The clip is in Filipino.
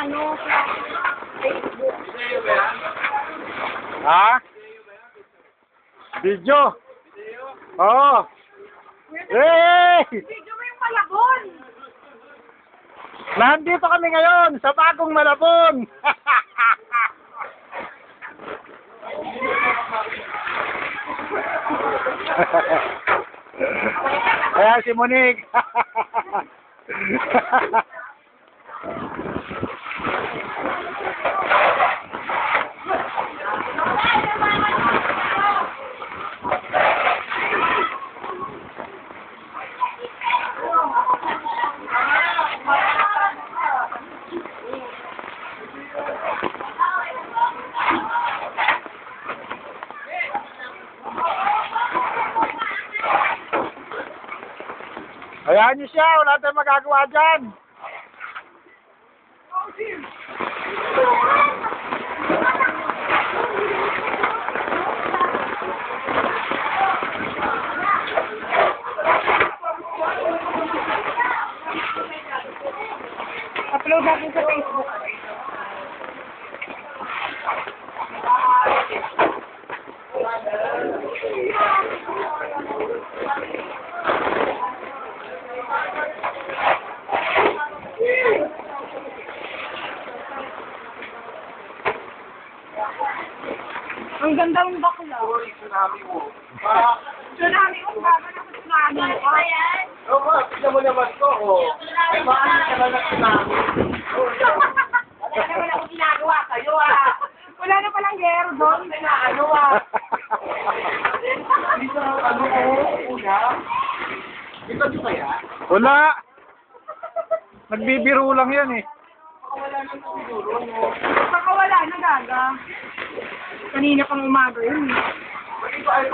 ano, sa Facebook. Ha? Video? Oo. Hey! Video mo yung Malabon! Nandito kami ngayon sa bagong Malabon. Ayan si Monique. Hayaan niyo siya, wala tayong magagawa dyan. Upload natin sa Facebook. Ang ganda ng bakla. Tsunami mo. Tsunami ko, bago na sa tsunami. Oo, tignan mo naman ko. Ay, maano ka na ng tsunami. Wala naman ako ginagawa kayo Wala na palang gero doon. Ano Dito, ano ko, una. Dito nyo kaya? Wala. Nagbibiro lang yan eh. Baka wala na gaga. Kanina pang umaga yun. Hindi ko alam